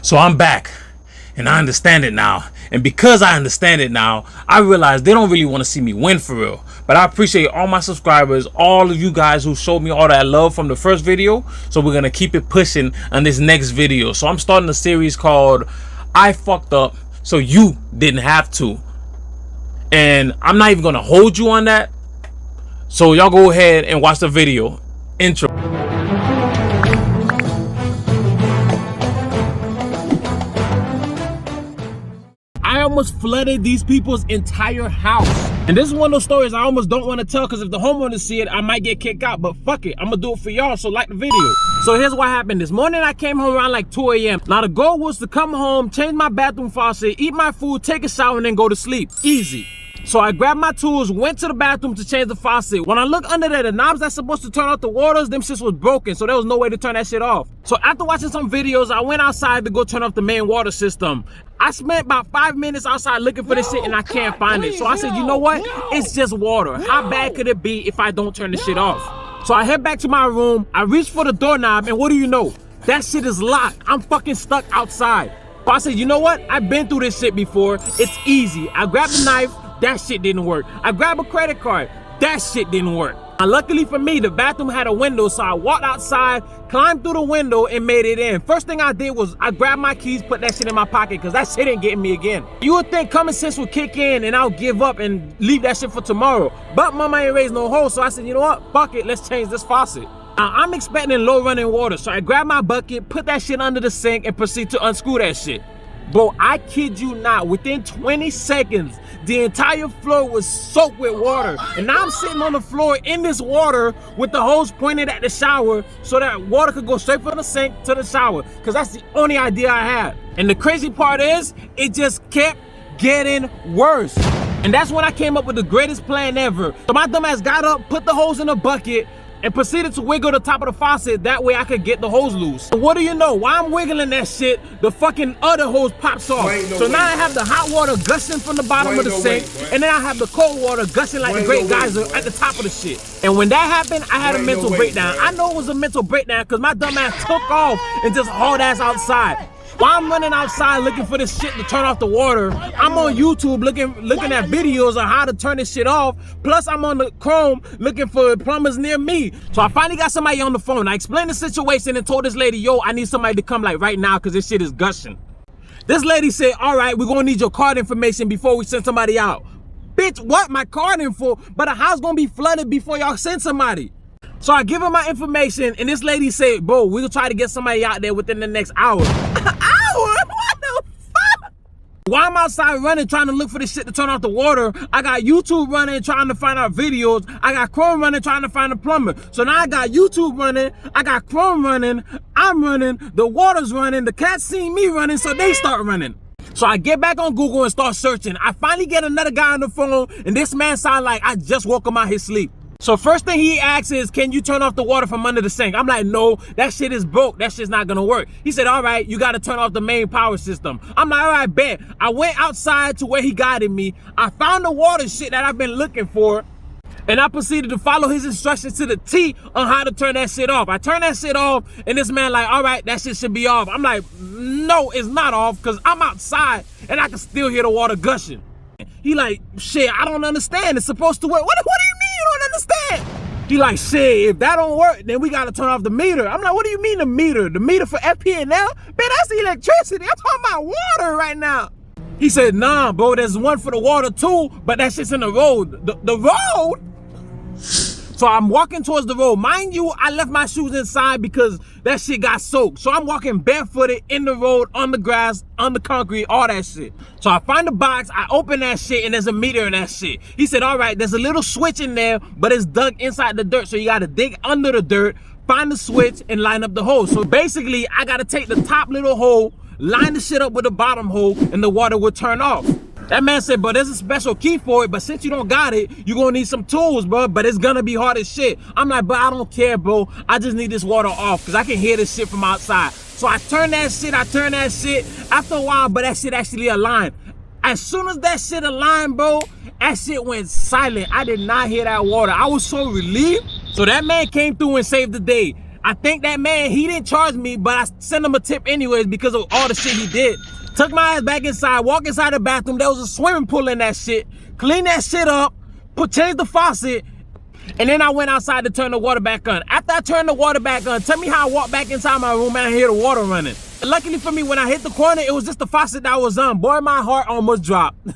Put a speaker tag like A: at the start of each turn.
A: So I'm back, and I understand it now. And because I understand it now, I realize they don't really want to see me win for real. But I appreciate all my subscribers, all of you guys who showed me all that love from the first video. So we're going to keep it pushing on this next video. So I'm starting a series called I Fucked Up So You Didn't Have To. And I'm not even going to hold you on that. So y'all go ahead and watch the video. Intro. I almost flooded these people's entire house. And this is one of those stories I almost don't want to tell, because if the homeowners see it, I might get kicked out. But fuck it, I'm gonna do it for y'all, so like the video. So here's what happened. This morning I came home around like 2 a.m. Now the goal was to come home, change my bathroom faucet, eat my food, take a shower, and then go to sleep. Easy. So I grabbed my tools, went to the bathroom to change the faucet. When I look under there, the knobs that's supposed to turn off the waters, them shits was broken, so there was no way to turn that shit off. So after watching some videos, I went outside to go turn off the main water system. I spent about 5 minutes outside looking for this shit and I can't find it. So I said, you know what? It's just water. How bad could it be if I don't turn the shit off? So I head back to my room, I reach for the doorknob, and what do you know? That shit is locked. I'm fucking stuck outside. But I said, you know what? I've been through this shit before. It's easy. I grabbed the knife. That shit didn't work. I grabbed a credit card. That shit didn't work. And luckily for me, the bathroom had a window, so I walked outside, climbed through the window, and made it in. First thing I did was I grabbed my keys, put that shit in my pocket, because that shit ain't getting me again. You would think common sense would kick in and I'll give up and leave that shit for tomorrow. But mama ain't raised no hoe, so I said, you know what? Fuck it, let's change this faucet. Now, I'm expecting low running water, so I grabbed my bucket, put that shit under the sink, and proceed to unscrew that shit. Bro, I kid you not, within 20 seconds, the entire floor was soaked with water. And now I'm sitting on the floor in this water with the hose pointed at the shower so that water could go straight from the sink to the shower. Because that's the only idea I had. And the crazy part is, it just kept getting worse. And that's when I came up with the greatest plan ever. So my dumbass got up, put the hose in a bucket, and proceeded to wiggle the top of the faucet. That way I could get the hose loose. What do you know? While I'm wiggling that shit, the fucking other hose pops off. So now I have the hot water gushing from the bottom of the sink, and then I have the cold water gushing like the great geyser at the top of the shit. And when that happened, I had a mental breakdown. I know it was a mental breakdown because my dumb ass took off and just hauled ass outside. While I'm running outside looking for this shit to turn off the water, I'm on YouTube looking at videos on how to turn this shit off. Plus, I'm on the Chrome looking for plumbers near me. So I finally got somebody on the phone. I explained the situation and told this lady, yo, I need somebody to come like right now because this shit is gushing. This lady said, all right, we're gonna need your card information before we send somebody out. Bitch, what? My card info? But the house gonna be flooded before y'all send somebody. So I give her my information, and this lady said, bro, we'll try to get somebody out there within the next hour. Hour? What the fuck? While I'm outside running, trying to look for this shit to turn off the water, I got YouTube running, trying to find out videos. I got Chrome running, trying to find a plumber. So now I got YouTube running, I got Chrome running, I'm running, the water's running, the cats see me running, so they start running. So I get back on Google and start searching. I finally get another guy on the phone, and this man sound like I just woke him out his sleep. So first thing he asks is, can you turn off the water from under the sink? I'm like, no, that shit is broke. That shit's not gonna work. He said, all right, you gotta turn off the main power system. I'm like, all right, bet. I went outside to where he guided me. I found the water shit that I've been looking for, and I proceeded to follow his instructions to the T on how to turn that shit off. I turned that shit off, and this man like, all right, that shit should be off. I'm like, no, it's not off, because I'm outside, and I can still hear the water gushing. He like, shit, I don't understand. It's supposed to work. What do you mean you don't understand? He like, shit, if that don't work, then we gotta turn off the meter. I'm like, what do you mean the meter? The meter for FP&L? Man, that's the electricity. I'm talking about water right now. He said, nah, bro, there's one for the water too, but that shit's in the road. The road? So I'm walking towards the road. Mind you, I left my shoes inside because that shit got soaked. So I'm walking barefooted in the road, on the grass, on the concrete, all that shit. So I find the box, I open that shit, and there's a meter in that shit. He said, all right, there's a little switch in there, but it's dug inside the dirt. So you gotta dig under the dirt, find the switch, and line up the hole. So basically, I gotta take the top little hole, line the shit up with the bottom hole, and the water will turn off. That man said, bro, there's a special key for it, but since you don't got it, you're gonna need some tools, bro, but it's gonna be hard as shit. I'm like, bro, I don't care, bro. I just need this water off, because I can hear this shit from outside. So I turn that shit. After a while, but that shit actually aligned. As soon as that shit aligned, bro, that shit went silent. I did not hear that water. I was so relieved. So that man came through and saved the day. I think that man, he didn't charge me, but I sent him a tip anyways because of all the shit he did. Took my ass back inside, walk inside the bathroom. There was a swimming pool in that shit. Clean that shit up, change the faucet, and then I went outside to turn the water back on. After I turned the water back on, tell me how I walked back inside my room and I hear the water running. Luckily for me, when I hit the corner, it was just the faucet that was on. Boy, my heart almost dropped.